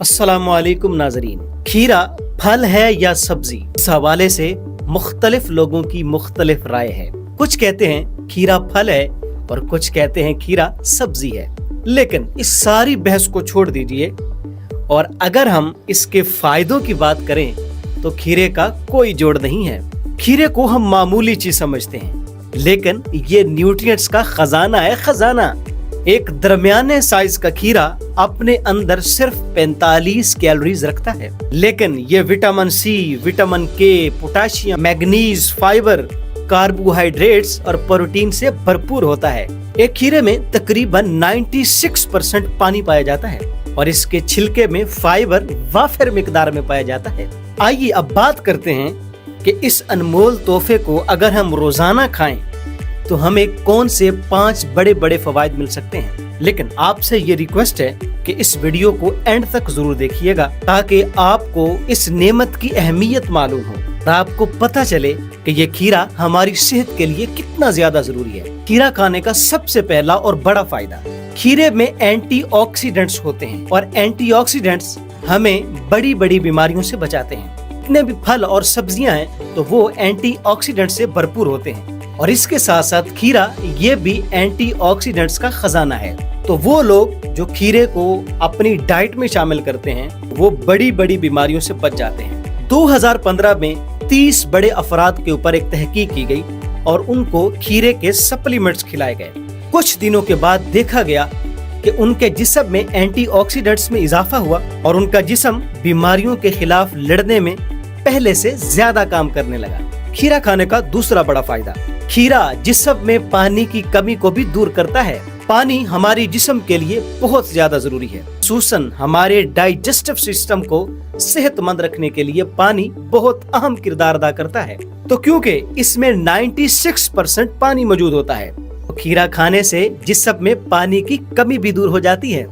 अस्सलामुअलैकुम नाजरीन। खीरा फल है या सब्जी, इस हवाले से मुख्तलिफ लोगों की मुख्तलिफ राय है। कुछ कहते हैं खीरा फल है और कुछ कहते हैं खीरा सब्जी है। लेकिन इस सारी बहस को छोड़ दीजिए और अगर हम इसके फायदों की बात करें तो खीरे का कोई जोड़ नहीं है। खीरे को हम मामूली चीज समझते हैं, लेकिन ये न्यूट्रिएंट्स का खजाना है, खजाना। एक दरमियाने साइज का खीरा अपने अंदर सिर्फ 45 कैलोरीज रखता है, लेकिन ये विटामिन सी, विटामिन के, पोटेशियम, मैग्नीज, फाइबर, कार्बोहाइड्रेट्स और प्रोटीन से भरपूर होता है। एक खीरे में तकरीबन 96% पानी पाया जाता है और इसके छिलके में फाइबर वाफिर मिकदार में पाया जाता है। आइए अब बात करते हैं कि इस अनमोल तोहफे को अगर हम रोजाना खाएं तो हमें कौन से 5 बड़े बड़े फवायद मिल सकते हैं। लेकिन आपसे ये रिक्वेस्ट है कि इस वीडियो को एंड तक जरूर देखिएगा ताकि आपको इस नेमत की अहमियत मालूम हो और आपको पता चले कि ये खीरा हमारी सेहत के लिए कितना ज्यादा जरूरी है। खीरा खाने का सबसे पहला और बड़ा फायदा, खीरे में एंटीऑक्सीडेंट्स होते हैं और एंटीऑक्सीडेंट्स हमें बड़ी बड़ी बीमारियों से बचाते हैं। जितने भी फल और सब्जियां हैं तो वो एंटीऑक्सीडेंट से भरपूर होते हैं और इसके साथ साथ खीरा ये भी एंटीऑक्सीडेंट्स का खजाना है। तो वो लोग जो खीरे को अपनी डाइट में शामिल करते हैं वो बड़ी बड़ी बीमारियों से बच जाते हैं। 2015 में 30 बड़े अफराद के ऊपर एक तहकीक की गई और उनको खीरे के सप्लीमेंट्स खिलाए गए। कुछ दिनों के बाद देखा गया कि उनके जिस्म में एंटीऑक्सीडेंट्स में इजाफा हुआ और उनका जिस्म बीमारियों के खिलाफ लड़ने में पहले से ज्यादा काम करने लगा। खीरा खाने का दूसरा बड़ा फायदा, खीरा जिस्म में पानी की कमी को भी दूर करता है। पानी हमारी जिस्म के लिए बहुत ज्यादा जरूरी है। खुसूसन हमारे डाइजेस्टिव सिस्टम को सेहतमंद रखने के लिए पानी बहुत अहम किरदार अदा करता है। तो क्योंकि इसमें 96% पानी मौजूद होता है, तो खीरा खाने से जिस्म में पानी की कमी भी दूर हो जाती है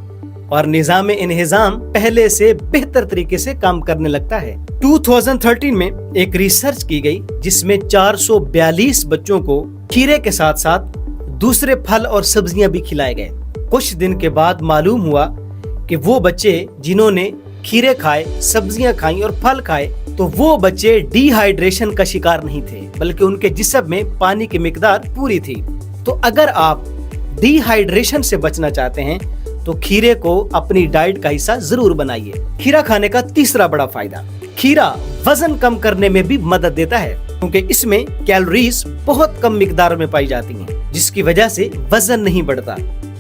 और निजाम इंहिजाम पहले से बेहतर तरीके से काम करने लगता है। 2013 में एक रिसर्च की गई जिसमें 442 बच्चों को खीरे के साथ साथ दूसरे फल और सब्जियां भी खिलाए गए। कुछ दिन के बाद मालूम हुआ कि वो बच्चे जिन्होंने खीरे खाए, सब्जियां खाई और फल खाए, तो वो बच्चे डिहाइड्रेशन का शिकार नहीं थे, बल्कि उनके जिस्म में पानी की मिकदार पूरी थी। तो अगर आप डिहाइड्रेशन से बचना चाहते हैं तो खीरे को अपनी डाइट का हिस्सा जरूर बनाइए। खीरा खाने का तीसरा बड़ा फायदा, खीरा वजन कम करने में भी मदद देता है क्योंकि इसमें कैलोरीज बहुत कम मिकदार में पाई जाती हैं, जिसकी वजह से वजन नहीं बढ़ता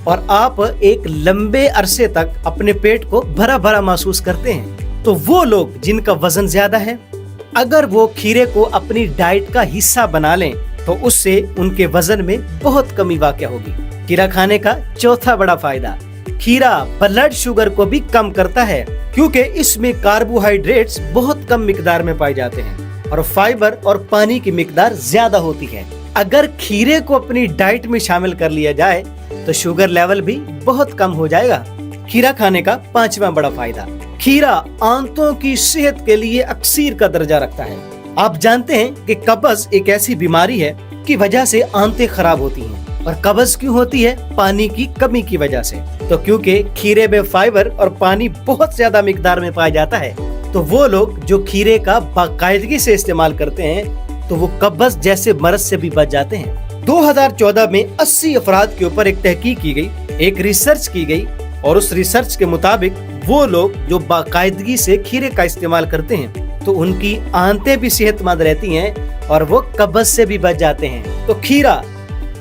और आप एक लंबे अरसे तक अपने पेट को भरा भरा महसूस करते हैं। तो वो लोग जिनका वजन ज्यादा है, अगर वो खीरे को अपनी डाइट का हिस्सा बना लें तो उससे उनके वजन में बहुत कमी वाक़ होगी। खीरा खाने का चौथा बड़ा फायदा, खीरा ब्लड शुगर को भी कम करता है क्योंकि इसमें कार्बोहाइड्रेट्स बहुत कम मिकदार में पाए जाते हैं और फाइबर और पानी की मिकदार ज्यादा होती है। अगर खीरे को अपनी डाइट में शामिल कर लिया जाए तो शुगर लेवल भी बहुत कम हो जाएगा। खीरा खाने का पांचवा बड़ा फायदा, खीरा आंतों की सेहत के लिए अक्सीर का दर्जा रखता है। आप जानते हैं कि कब्ज एक ऐसी बीमारी है की वजह से आंतें खराब होती हैं और कब्ज क्यों होती है? पानी की कमी की वजह से। तो क्योंकि खीरे में फाइबर और पानी बहुत ज्यादा मिकदार में पाया जाता है, तो वो लोग जो खीरे का बाकायदगी से इस्तेमाल करते हैं तो वो कब्ज जैसे मर्ज से भी बच जाते हैं। 2014 में 80 अफराद के ऊपर एक तहकीक की गई, एक रिसर्च की गई और उस रिसर्च के मुताबिक वो लोग जो बाकायदगी से खीरे का इस्तेमाल करते हैं तो उनकी आंतें भी सेहतमंद रहती हैं और वो कब्ज से भी बच जाते हैं। तो खीरा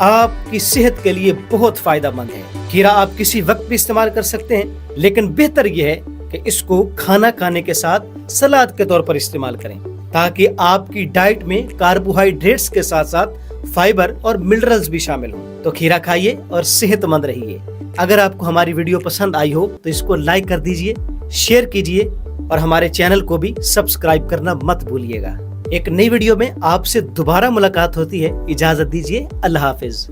आपकी सेहत के लिए बहुत फायदेमंद है। खीरा आप किसी वक्त भी इस्तेमाल कर सकते हैं, लेकिन बेहतर यह है कि इसको खाना खाने के साथ सलाद के तौर पर इस्तेमाल करें ताकि आपकी डाइट में कार्बोहाइड्रेट्स के साथ साथ फाइबर और मिनरल्स भी शामिल हों। तो खीरा खाइए और सेहतमंद रहिए। अगर आपको हमारी वीडियो पसंद आई हो तो इसको लाइक कर दीजिए, शेयर कीजिए और हमारे चैनल को भी सब्सक्राइब करना मत भूलिएगा। एक नई वीडियो में आपसे दोबारा मुलाकात होती है। इजाजत दीजिए, अल्लाह हाफिज।